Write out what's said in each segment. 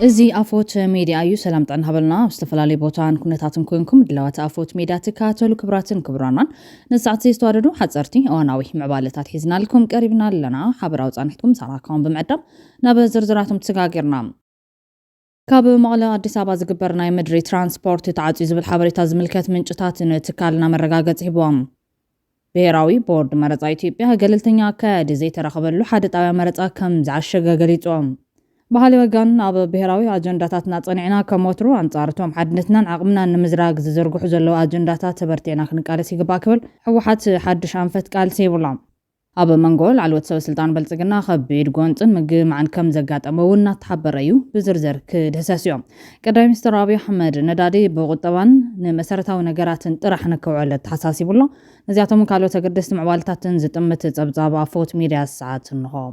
እዚ ኣፎት ሚድያ እዩ ሰላም ጥዕና ሃበልና ዝተፈላለዩ ቦታን ኩነታትን ኮይንኩም ድላዋት ኣፎት ሚድያ ተካተሉ ክብራትን ክብራናን ንሳዓት ዝተዋደዱ ሓፀርቲ እዋናዊ ምዕባለታት ሒዝናልኩም ቀሪብና ኣለና ሓበራዊ ጻንሕትኩም ሳራካውን ብምዕዳም ናብ ዝርዝራቶም ተሰጋጊርና ካብ መቐለ ኣዲስ ኣበባ ዝግበር ናይ ምድሪ ትራንስፖርት ተዓጽዩ ዝብል ሓበሬታ ዝምልከት ምንጭታት ንትካልና መረጋገጽ ሂቦም ብሄራዊ ቦርድ መረጻ ኢትዮጵያ ገለልተኛ ኣካያዲ ዘይተረኸበሉ ሓደ ጣብያ መረጻ ከም ዝዓሸገ ገሊጾም ባህሊ ወጋን ኣብ ብሄራዊ ኣጀንዳታትና ጸኒዕና ከሞትሩ አንጻርቶም ሓድነትናን ዓቕምናን ንምዝራግ ዝዘርግሑ ዘለዉ ኣጀንዳታት ተበርቴና ክንቃለስ ይግባእ ክብል ሕወሓት ሓድሽ ኣንፈት ቃልሲ ይብላ ኣብ መንጎል ዓልወት ሰበስልጣን በልጽግና ከቢድ ጎንፅን ምግማዕን ከም ዘጋጠመ እውን እናተሓበረ እዩ ብዝርዝር ክድህሰስ እዮም ቀዳማይ ሚኒስትር ኣብይ ኣሕመድ ነዳዲ ብቁጠባን ንመሰረታዊ ነገራትን ጥራሕ ንክውዕል ተሓሳሲቡሎ ነዚኣቶም ካልኦት ኣገደስቲ ምዕባለታትን ዝጥምት ጸብጻብ ኣፎት ሚድያ ሰዓት እንሆ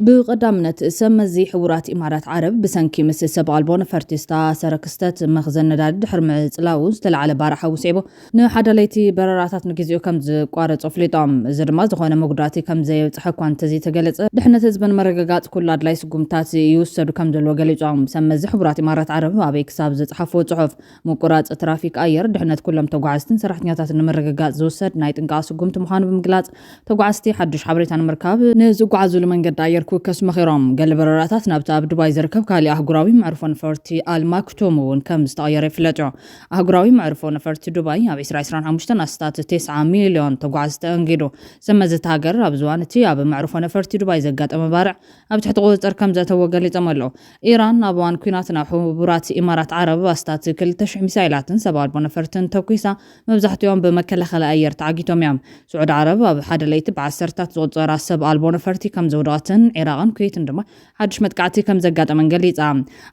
بقدامنت سمزي حورات إمارات عرب بسنكي مس سبع البون فرتستا سركستت مخزن نداد دحر معصلاوز تلعل بارحه وسيبو نحدا ليتي برراتات نكيزيو كمز قارص افليطام زدما زخونه مغداتي كمز يصحكوان تزي تغلص دحنت حزبن مرغغات كل ادلاي سغمتات يوسدو كمزلو غليصام سمزي حورات إمارات عرب ابي كساب زصحفو صحف مقراص ترافيك اير دحنت كلهم تغعزتن سرحنياتات نمرغغات زوسد ناي طنقاس غمت مخانو بمغلاص تغعزتي حدش حبريتان مركاب نزغعزو لمنغد اير كوكس مخيرام قال برراتات نابتا بدبي زركب كالي أهجراوي معروفون فرتي المكتوم كم استغير فلتو أهجراوي معروفون فرتي دبي أبي إسرائيل عمشتنا استات 9 مليون تقعز تنجدو سمزت هاجر أبزوانتي أبي معروفون فرتي دبي زقات أمبارع أبي تحت قوة كم ذات هو قال تملو إيران أبوان كيناتنا حبورات إمارات عرب استات كل تشع مسائلات سبعة بنفرتن توكيسا مبزحت يوم بمكة خلا أير تعقيتهم يوم سعود عرب أبي حدا ليت بعسرتات زود راس سبعة بنفرتي كم زوداتن إيران كويتن دما حدش متقعتي كم زقات من قليت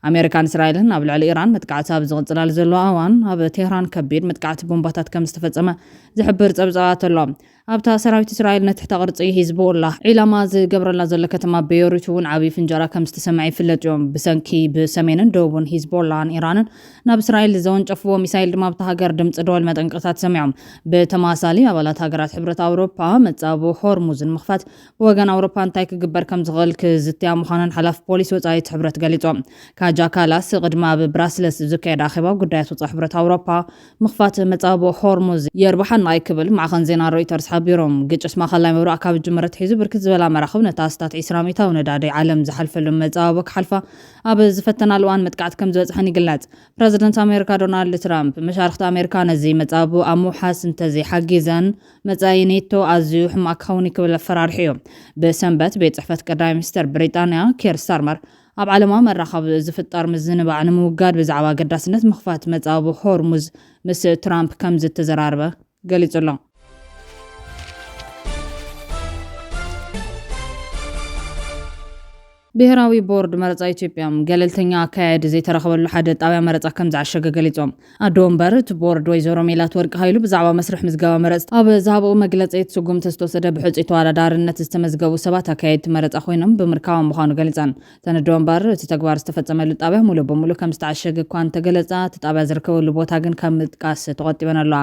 أمريكان إسرائيل نابل على إيران متقعتها بزغطلال زلو أوان أب تهران كبير متقعت بومباتات كم استفزمه زحبر تبزعات الله أبتا سراويت إسرائيل نتحت غرصي حزب الله علما زقبر الله زل كتما بيروتون عبي فنجرا كم استسمعي في اللجوم بسنكي بسمين دوبون حزب الله عن إيران ناب إسرائيل زون جفو ميسايل دما بتهاجر دمت دول متنقطات سمعهم بتماثالي أولات هاجرات حبرة أوروبا متصابو هرمز المخفات وغان أوروبا انتايك قبر كم زغل كزتيا مخانن حلاف بوليس وصايت حبرة قاليتهم كاجا كالاس قدما ببراسلس زكايد آخبا قدايت وصا حبرة أوروبا مخفات متصابو هرمز يربحن نايكبل مع خنزينا رويترز حبيروم قجس ما خلا مبرو أكاب جمرت حيزو بركز بلا مراخب نتاستات إسراميتا وندادي عالم زحلف المتصابك حلفة أبز فتنا الوان متقعت كم زوز حني قلات بريزيدنت أمريكا دونالد ترامب مشارخت أمريكا نزي متصابو أمو حاسن تزي حقيزن متزاينيتو أزيو حماك خوني كبل فرارحيو بسنبت بيت صحفة قدام مستر بريطانيا كير ستارمر أب علما مرخب زفتار مزنبع نموقاد بزعوا قداسنت مخفات متصابو هرمز مس ترامب كم زت تزراربه قالت الله ብሄራዊ ቦርድ መረጻ ኢትዮጵያም ገለልተኛ አካያድ ዘይተረኸበሉ ሓደ ጣብያ መረጻ ከም ዝዓሸገ ገሊጾም ኣዶ እምበር እቲ ቦርድ ወይዘሮ ሜላት ወርቂ ሃይሉ ብዛዕባ መስርሕ ምዝገባ መረጽ ኣብ ዝሃበኡ መግለጺ ስጉምቲ ዝተወሰደ ብሕፂ ተወዳዳርነት ዝተመዝገቡ ሰባት ኣካየድቲ መረጻ ኮይኖም ብምርካቦም ምዃኑ ገሊጸን እተን ኣዶ እምበር እቲ ተግባር ዝተፈጸመሉ ጣብያ ሙሉ በሙሉ ከም ዝተዓሸገ እኳ እንተገለጻ እቲ ጣብያ ዝርከበሉ ቦታ ግን ካብ ምጥቃስ ተቆጢበን ኣለዋ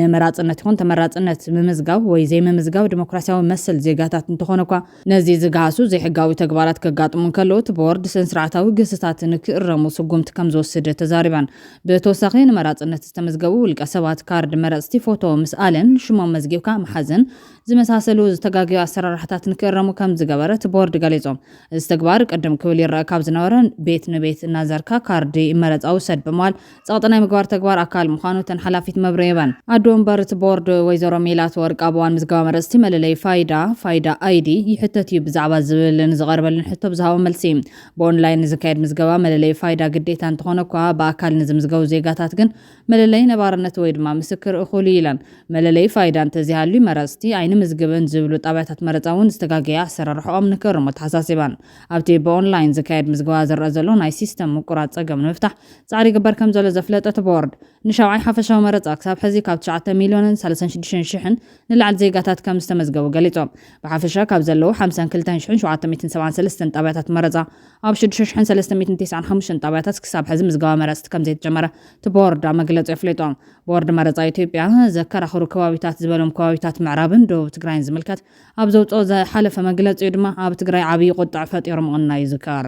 ንመራጽነት ይኹን ተመራጽነት ምምዝጋብ ወይ ዘይምምዝጋብ ዲሞክራሲያዊ መሰል ዜጋታት እንትኾነ እኳ ነዚ ዝገሃሱ ዘይሕጋዊ ተግባራት ጥሙን ከሎት ቦርድ ስንስርዓታዊ ግስታትን ክእረሙ ስጉምቲ ከም ዝወስድ ተዛሪባን በተወሳኺ ንመራጽነት ዝተመዝገቡ ውልቀ ሰባት ካርድ መራጽቲ ፎቶ ምስኣለን ሽሞም መዝጊብካ መሓዘን ዝመሳሰሉ ዝተጋግዩ ኣሰራርሓታትን ክእረሙ ከም ዝገበረት ቦርድ ገሊጾም እዚ ተግባር ቅድም ክብል ይረአ ካብ ዝነበረ ቤት ንቤት እናዘርካ ካርዲ መረጻ ውሰድ በመዋል ጸቕጢ ናይ ምግባር ተግባር ኣካል ምዃኑ ተን ሓላፊት መብረየባን ኣዶ እምበር እቲ ቦርድ ወይዘሮ ሜላት ወርቂ ኣብ እዋን ምዝገባ መረጽቲ መለለይ ፋይዳ አይዲ ይሕተት እዩ ብዛዕባ ዝብልን ዝቐርበልን ሕቶ ብዝሃቦ መልሲ ብኦንላይን ዝካየድ ምዝገባ መለለይ ፋይዳ ግዴታ እንትኾነ እኳ ብኣካል ንዝምዝገቡ ዜጋታት ግን መለለይ ነባርነት ወይ ድማ ምስክር እኹል ኢለን መለለይ ፋይዳ እንተዚሃሉ መረጽቲ ኣይኒ ምዝግብን ዝብሉ ጣብያታት መረጻ እውን ዝተጋገየ ኣሰራርሖኦም ንክርሙ ተሓሳሲባን ኣብቲ ብኦንላይን ዝካየድ ምዝገባ ዝረአ ዘሎ ናይ ሲስተም ምቁራጽ ጸገም ንምፍታሕ ጻዕሪ ግበር ከም ዘሎ ዘፍለጠት ቦርድ ንሻውዓይ ሓፈሻዊ መረፃ ክሳብ ሕዚ ካብ 9,36,000 ንላዕሊ ዜጋታት ከም ዝተመዝገቡ ገሊፆም። ብሓፈሻ ካብ ዘለዉ 52,773 ጣብያታት መረፃ ኣብ 6,395 ጣብያታት ክሳብ ሕዚ ምዝገባ መረፅቲ ከም ዘይተጀመረ እቲ ቦርድ መግለፂ ኣፍሊጦም። ቦርድ መረፃ ኢትዮጵያ ዘከራኽሩ ከባቢታት ዝበሎም ከባቢታት ምዕራብን ደቡብ ትግራይን ዝምልከት ኣብ ዘውፅኦ ዝሓለፈ መግለፂ ድማ ኣብ ትግራይ ዓብዪ ቁጣዕ ፈጢሩ ምቕናይ ይዝከር።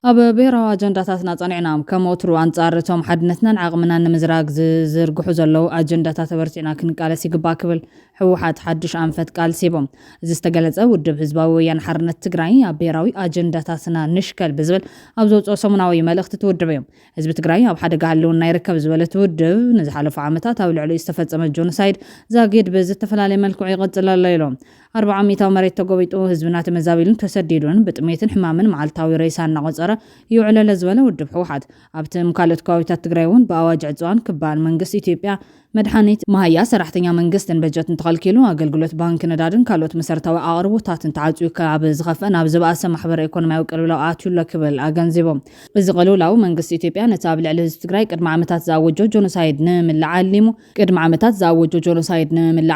ኣብ ብሔራዊ ኣጀንዳታትና ጸኒዕና ከም ወትሩ ኣንጻር እቶም ሓድነትናን ዓቕምናን ንምዝራግ ዝዝርግሑ ዘለዉ ኣጀንዳታት ተበርቲዕና ክንቃለስ ይግባእ ክብል ሕወሓት ሓድሽ ኣንፈት ቃልሲ ሂቦም። እዚ ዝተገለጸ ውድብ ህዝባዊ ወያነ ሓርነት ትግራይ ኣብ ብሔራዊ ኣጀንዳታትና ንሽከል ብዝብል ኣብ ዘውፅኦ ሰሙናዊ መልእኽቲ ትውድብ እዮም። ህዝቢ ትግራይ ኣብ ሓደጋ ህልውና ይርከብ ዝበለ ትውድብ ንዝሓለፉ ዓመታት ኣብ ልዕሊኡ ዝተፈጸመ ጆኖሳይድ ዛጊድ ብዝተፈላለየ መልክዑ ይቕጽል ኣሎ ኢሎም። 40 ሚታዊ መሬት ተጎቢጡ ህዝብና ተመዛቢሉን ተሰዲዱን ብጥሜትን ሕማምን መዓልታዊ ሬሳ እናቆፀረ ይውዕለለ ዝበለ ውድብ ሕወሓት ኣብቲ ካልኦት ከባቢታት ትግራይ እውን ብኣዋጅ ዕፅዋን ክባል መንግስቲ ኢትዮጵያ መድሓኒት መሃያ ሰራሕተኛ መንግስትን በጀትን ተኸልኪሉ ኣገልግሎት ባንኪ ነዳድን ካልኦት መሰረታዊ ኣቕርቦታትን ተዓፅዩ ካብ ዝኸፍአ ናብ ዝበኣሰ ማሕበረ ኢኮኖሚያዊ ቅልውላው ኣትዩሎ ክብል ኣገንዚቦም። እዚ ቅልውላው መንግስቲ ኢትዮጵያ ነቲ ኣብ ልዕሊ ህዝቢ ትግራይ ቅድሚ ዓመታት ዝኣወጆ ጆኖሳይድ ንምምላዕ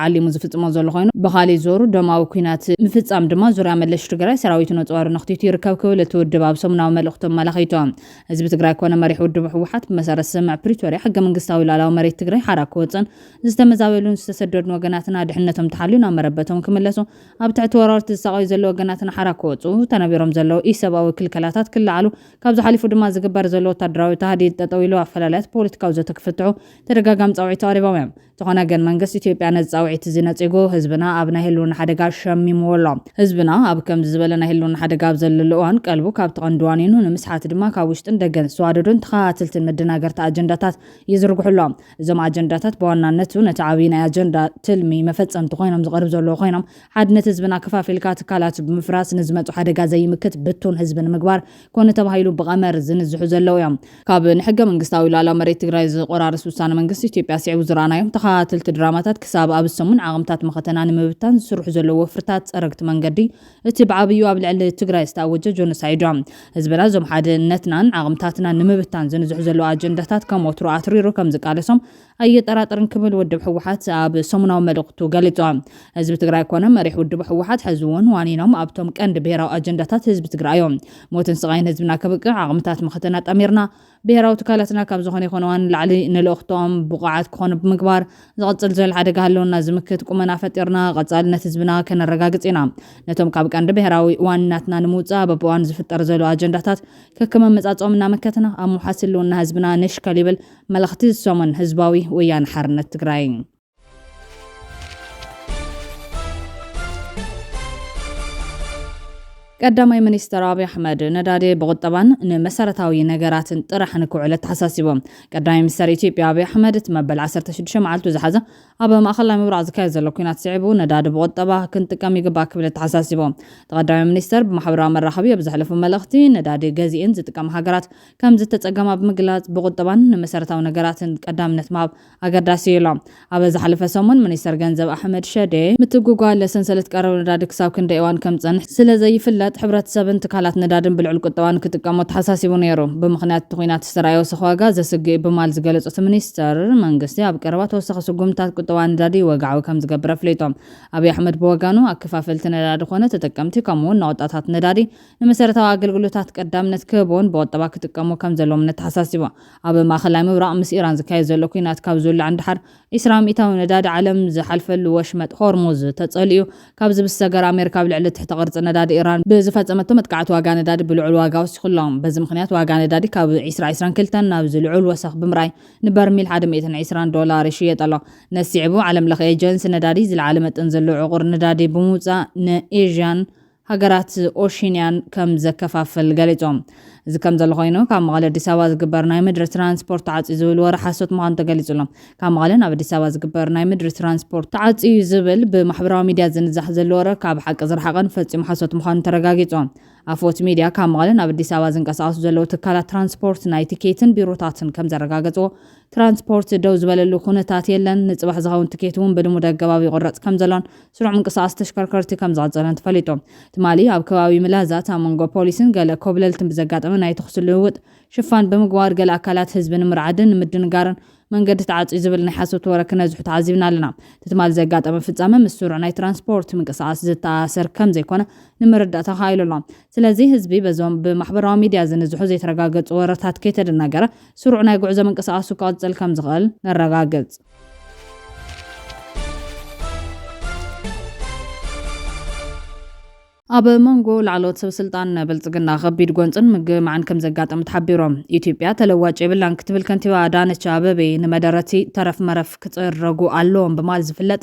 ዓሊሙ ዝፍፅሞ ዘሎ ኮይኑ ብኻሊእ ዞሩ ደማዊ ኩናት ምፍፃም ድማ ዙርያ መለሽ ትግራይ ሰራዊቱ ነፅዋሩ ነኽቲቱ ይርከብ ክብል እቲ ውድብ ኣብ ሰሙናዊ መልእኽቶም መላኺቶም። ህዝቢ ትግራይ ኮነ መሪሕ ውድብ ሕወሓት ብመሰረት ስምዕ ፕሪቶርያ ሕገ መንግስታዊ ላዕላዊ መሬት ትግራይ ሓራክ ወፅን ዝተመዛበሉን ዝተሰደዱን ወገናትና ድሕነቶም ተሓልዩ ናብ መረበቶም ክምለሱ ኣብ ትሕቲ ወረርቲ ዝሳቀዩ ዘለዉ ወገናትና ሓራክ ወፁ ተነቢሮም ዘለዉ ኢሰብኣዊ ክልከላታት ክለዓሉ ካብ ዝሓሊፉ ድማ ዝግበር ዘሎ ወታደራዊ ተሃዲድ ጠጠው ኢሉ ኣፈላልያት ፖለቲካዊ ዘተክፍትሑ ተደጋጋሚ ፃውዒት ተቐሪቦም እዮም። ዝኾነ ግን መንግስቲ ኢትዮጵያ ነዚ ፃውዒት እዚ ነፂጉ ህዝብና ኣብ ናይ ህልውና ሓደጋ ሸሚምዎ ኣሎ። ህዝብና ኣብ ከምዚ ዝበለ ናይ ህልውና ሓደጋ ኣብ ዘለሉ እዋን ቀልቡ ካብ ተቐንድዋኒኑ ንምስሓት ድማ ካብ ውሽጥን ደገን ዝተዋደዱን ተኸታተልትን መደናገርቲ ኣጀንዳታት ይዝርግሑሎም። እዞም ኣጀንዳታት ብዋናነቱ ነቲ ዓብዪ ናይ ኣጀንዳ ትልሚ መፈፀምቲ ኮይኖም ዝቐርብ ዘለዉ ኮይኖም ሓድነት ህዝብና ከፋፊልካ ትካላት ብምፍራስ ንዝመፁ ሓደጋ ዘይምክት ብቱን ህዝቢ ንምግባር ኮነ ተባሂሉ ብቐመር ዝንዝሑ ዘለዉ እዮም። ካብ ንሕገ መንግስታዊ ላዕላዊ መሬት ትግራይ ዝቆራርስ ውሳነ መንግስቲ ኢትዮጵያ ስዒቡ ዝረኣናዮም ተኸታተልቲ ድራማታት ክሳብ ኣብ ሰሙን ዓቕምታት መኸተና ንምብታን ዝስርሑ ዘለዉ ወፍርታት ፀረግቲ መንገዲ እቲ ብዓብዩ ኣብ ልዕሊ ትግራይ ዝተኣወጀ ጆኖሳይድ እዮም። ህዝብና እዞም ሓድነትናን ዓቕምታትና ንምብታን ዝንዝሑ ዘለዉ ኣጀንዳታት ከም ወትሩ ኣትሪሩ ከም ዝቃለሶም ኣየጠራጥርን ክብል ውድብ ሕወሓት ኣብ ሰሙናዊ መልእኽቱ ገሊፆም። ህዝቢ ትግራይ ኮነ መሪሕ ውድብ ሕወሓት ሕዚ እውን ዋኒኖም ኣብቶም ቀንዲ ብሔራዊ ኣጀንዳታት ህዝቢ ትግራይ እዮም። ሞትን ስቃይን ህዝብና ከብቅዕ ዓቕምታት መኸተና ጠሚርና ብሔራዊ ትካላትና ካብ ዝኾነ ይኾነ ዋን ላዕሊ ንልእኽቶም ብቑዓት ክኾኑ ብምግባር ዝቕፅል ዘሎ ሓደጋ ሃለውና ዝምክት ቁመና ፈጢርና ቀጻልነት ህዝብና ከነረጋግፅ ኢና። ነቶም ካብ ቀንዲ ብሔራዊ ዋንናትና ንምውፃእ በብዋን ዝፍጠር ዘሎ ኣጀንዳታት ከከመ መጻጽኦም እናመከትና ኣብ ምውሓስ ህልውና ህዝብና ንሽከል ይብል መልእኽቲ ዝሰሙን ህዝባዊ ወያነ ሓርነት ትግራይ። ቀዳማይ ሚኒስትር አብይ አሕመድ ነዳዲ ብቁጠባን ንመሰረታዊ ነገራትን ጥራሕ ንክውዕል ተሓሳሲቦም። ቀዳማይ ሚኒስትር ኢትዮጵያ አብይ አሕመድ መበል 16 መዓልቱ ዝሓዘ ኣብ ማእኸላይ ምብራቅ ዝካየድ ዘሎ ኩናት ስዒቡ ነዳዲ ብቁጠባ ክንጥቀም ይግባእ ክብል ተሓሳሲቦም። ቀዳማይ ሚኒስትር ብማሕበራዊ መራኸቢ ኣብ ዝሓለፉ መልእኽቲ ነዳዲ ገዚአን ዝጥቀማ ሃገራት ከም ዝተጸገማ ብምግላጽ ብቁጠባን ንመሰረታዊ ነገራትን ቀዳምነት ማብ ኣገዳሲ ኢሎም። ኣብ ዝሓለፈ ሰሙን ሚኒስትር ገንዘብ ኣሕመድ ሸዴ ምትጉጓል ለሰንሰለት ቀረብ ነዳዲ ክሳብ ክንደይ እዋን ከም ዝጸንሕ ስለዘይፍለጥ ሕብረተሰብን ትካላት ነዳድን ብልዑል ቁጠባን ክጥቀሙ ተሓሳሲቡ ነይሩ። ብምኽንያት ኩናት ዝተራእየ ወሰኺ ዋጋ ዘስግእ ብማል ዝገለጹት ሚኒስትር መንግስቲ ኣብ ቀረባ ተወሳኺ ስጉምታት ቁጠባ ነዳዲ ወግዓዊ ከም ዝገብር ኣፍሊጦም። ኣብይ ኣሕመድ ብወጋኑ ኣከፋፈልቲ ነዳዲ ኮነ ተጠቀምቲ ከምኡውን ናወጣታት ነዳዲ ንመሰረታዊ ኣገልግሎታት ቀዳምነት ክህቡን ብቁጠባ ክጥቀሙ ከም ዘለዎም ተሓሳሲቡ። ኣብ ማእኸላይ ምብራቅ ምስ ኢራን ዝካየድ ዘሎ ኩናት ካብ ዝውላዕ እንድሓር 20 ሚእታዊ ነዳዲ ዓለም ዝሓልፈሉ ወሽመጥ ሆርሙዝ ተጸሊኡ ካብ ዝብሰገር ኣሜሪካ ብልዕሊ ትሕቲ ቅርፂ ነዳዲ ኢራን ዝፈጸመቶ መጥቃዕቲ ዋጋ ነዳዲ ብልዑል ዋጋ ወሲኹሎም። በዚ ምክንያት ዋጋ ነዳዲ ካብ 2022 ናብ ዝልዑል ወሰኽ ብምርኣይ ንበርሚል $120 ይሽየጥ ኣሎ። ነሲዕቡ ዓለም ለኸ ኤጀንሲ ነዳዲ ዝለዓለ መጠን ዘለዎ ዕቑር ነዳዲ ብምውፃእ ንኤዥያን ሃገራት ኦሽንያን ከም ዘከፋፍል ገሊፆም። እዚ ከም ዘሎ ኮይኑ ካብ መቐለ ኣዲስ ኣበባ ዝግበር ናይ ምድሪ ትራንስፖርት ተዓፅዩ ዝብል ወረ ሓሶት ምዃኑ ተገሊጹሎም ካብ መቐለ ናብ ኣዲስ ኣበባ ዝግበር ናይ ምድሪ ትራንስፖርት ተዓፅዩ ዝብል ብማሕበራዊ ሚድያ ዝንዛሕ ዘሎ ወረ ካብ ሓቂ ዝረሓቐን ፈፂሙ ሓሶት ምዃኑ ተረጋጊጹ ኣፎት ሚድያ ካብ መቐለ ናብ ኣዲስ ኣበባ ዝንቀሳቐሱ ዘለዉ ትካላት ትራንስፖርት ናይ ቲኬትን ቢሮታትን ከም ዘረጋገጽዎ ትራንስፖርት ደው ዝበለሉ ኩነታት የለን ንጽባሕ ዝኸውን ቲኬት እውን ብልሙድ ኣገባብ ይቑረጽ ከም ዘሎን ስሩዕ ምንቅስቓስ ተሽከርከርቲ ከም ዝቐጸለን ተፈሊጦም ትማሊ ኣብ ከባቢ ምላዛት ኣብ መንጎ ፖሊስን ገለ ኮብለልትን ብዘጋጠመ ናይ ተኽሲ ልውውጥ ሽፋን ብምግባር ገለ ኣካላት ህዝቢ ንምርዓድን ንምድንጋርን መንገዲ ተዓፅዩ ዝብል ናይ ሓሶት ወረ ክነዝሑ ተዓዚብና ኣለና ትማሊ ዘጋጠመ ፍጻመ ምስ ስሩዕ ናይ ትራንስፖርት ምንቅስቓስ ዝተኣሰር ከም ዘይኮነ ንምርዳእ ተኻኢሉ ኣሎ ስለዚ ህዝቢ በዞም ብማሕበራዊ ሚድያ ዝንዝሑ ዘይተረጋገጹ ወረታት ከይተደናገረ ስሩዕ ናይ ጉዕዞ ምንቅስቓሱ ክቕጽል ከም ዝኽእል ነረጋግጽ ኣብ መንጎ ላዕሎት ሰበስልጣን ብልጽግና ከቢድ ጎንፅን ምግማዕን ከም ዘጋጠም ተሓቢሮም ኢትዮጵያ ተለዋጭ የብላን ክትብል ከንቲባ አዳነች አቤቤ ንመደረቲ ተረፍ መረፍ ክጽረጉ ኣለዎም በማል ዝፍለጥ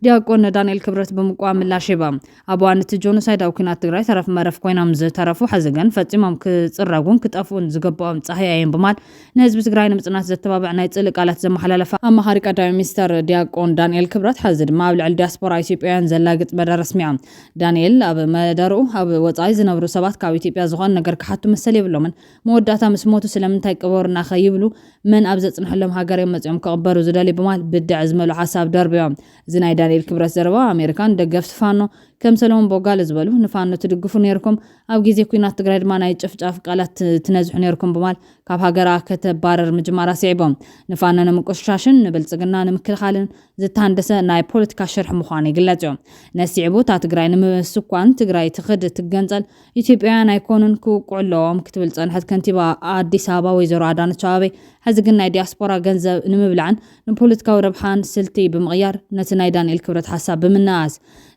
ዲያቆን ዳንኤል ክብረት ብምቋም ምላሽ ይባ ኣብ እዋን እቲ ጆኖሳይድ ኣብ ኩናት ትግራይ ተረፍ መረፍ ኮይኖም ዝተረፉ ሓዘገን ፈጺሞም ክጽረጉን ክጠፍኡን ዝግብኦም ጻህያයෙන් በማል ንህዝቢ ትግራይ ንምጽናት ዘተባብዕ ናይ ጽልእ ቃላት ዘመሓላለፈ ኣማኻሪ ቀዳማይ ሚኒስተር ዲያቆን ዳንኤል ክብረት ሓዚ ድማ ኣብ ልዕሊ ዲያስፖራ ኢትዮጵያውያን ዘላግጥ መደረ ስሚዖም ዳንኤል ኣብ መደርኡ ኣብ ወጻኢ ዝነብሩ ሰባት ካብ ኢትዮጵያ ዝኾነ ነገር ክሓቱ መሰል የብሎምን መወዳእታ ምስ ሞቱ ስለምንታይ ቅበሩና ኸይብሉ መን ኣብ ዘጽንሐሎም ሃገር መጽኦም ክቕበሩ ዝደልዩ በማል ብድዕ ዝመልኡ ሓሳብ ደርቢዮም እዚ ናይ ዳንኤል ክብረት ዘረባ ኣሜሪካን ደገፍቲ ፋኖ ከም ሰለሞን ቦጋለ ዝበሉ ንፋኖ ትድግፉ ነርኩም ኣብ ግዜ ኩናት ትግራይ ድማ ናይ ጭፍጫፍ ቃላት ትነዝሑ ነርኩም በማል ካብ ሃገራ ከተባረር ምጅማራ ሲዕቦም ንፋኖ ንምቁሽሻሽን ንብልጽግና ንምክልኻልን ዝተሃንደሰ ናይ ፖለቲካ ሽርሕ ምዃኑ ይግለጽ እዮም ነሲዕቡ እታ ትግራይ ንምስኳን ትግራይ ትኽድ ትገንጸል ኢትዮጵያውያን ኣይኮኑን ክውቅዑለዎም ክትብል ጸንሐት ከንቲባ ኣዲስ ኣበባ ወይዘሮ አዳነች አቤቤ ሕዚ ግን ናይ ዲያስፖራ ገንዘብ ንምብላዕን ንፖለቲካዊ ረብሓን ስልቲ ብምቕያር ነቲ ናይ ዳንኤል ክብረት ሓሳብ ብምንኣስ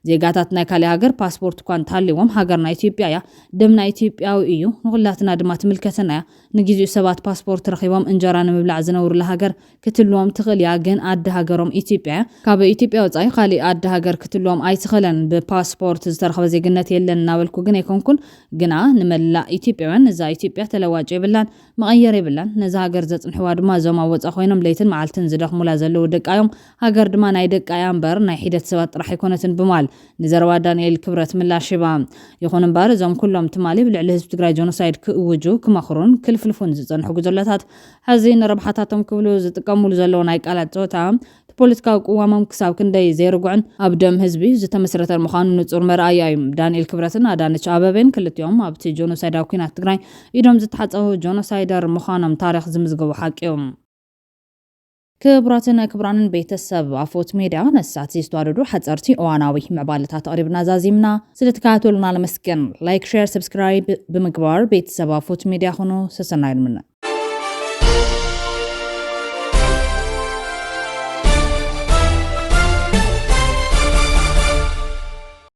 ዜጋታት ናይ ካልእ ሃገር ፓስፖርት እኳ እንተሃልይዎም ሃገርና ኢትዮጵያ እያ ደምና ኢትዮጵያዊ እዩ ንኹላትና ድማ ትምልከተና እያ ንግዚኡ ሰባት ፓስፖርት ረኺቦም እንጀራ ንምብላዕ ዝነብሩላ ሃገር ክትልዎም ትኽእል እያ ግን ኣዲ ሃገሮም ኢትዮጵያ ካብ ኢትዮጵያ ወጻኢ ካልእ ኣዲ ሃገር ክትልዎም ኣይትኽእለን ብፓስፖርት ዝተረኸበ ዜግነት የለን እናበልኩ ግን ኣይኮንኩን ግና ንመላእ ኢትዮጵያውያን እዛ ኢትዮጵያ ተለዋጭ የብላን መቐየር የብላን ነዚ ሃገር ዘጽንሕዋ ድማ እዞም ኣብ ወጻኢ ኮይኖም ለይትን መዓልትን ዝደኽሙላ ዘለዉ ደቃዮም ሃገር ድማ ናይ ደቃያ እምበር ናይ ሒደት ሰባት ጥራሕ ኣይኮነትን ብማል ንዘረባ ዳንኤል ክብረት ምላሽ ይባ ይኹን እምበር እዞም ኩሎም ትማሊ ብልዕሊ ህዝቢ ትግራይ ጆኖሳይድ ክእውጁ ክመኽሩን ክልፍልፉን ዝጸንሑ ጉጅለታት ሕዚ ንረብሓታቶም ክብሉ ዝጥቀሙሉ ዘለዉ ናይ ቃላት ፆታ ፖለቲካዊ ቅዋሞም ክሳብ ክንደይ ዘይርጉዕን ኣብ ደም ህዝቢ ዝተመስረተ ምዃኑ ንጹር መርኣያ እዩ ዳንኤል ክብረትን አዳነች አቤቤን ክልቲኦም ኣብቲ ጆኖሳይዳዊ ኩናት ትግራይ ኢዶም ዝተሓጸቡ ጆኖሳይደር ምዃኖም ታሪኽ ዝምዝገቡ ሓቂ እዮም ክቡራትን ክቡራንን ቤተሰብ ኣፎት ሚድያ ነሳት ዝተዋደዱ ሓጸርቲ እዋናዊ ምዕባለታት ኣቕሪብና ዛዚምና ስለተከታተሉና ለመስገን ላይክ ሼር ሰብስክራይብ ብምግባር ቤተሰብ ኣፎት ሚድያ ኹኑ ሰሰናይ ንምነ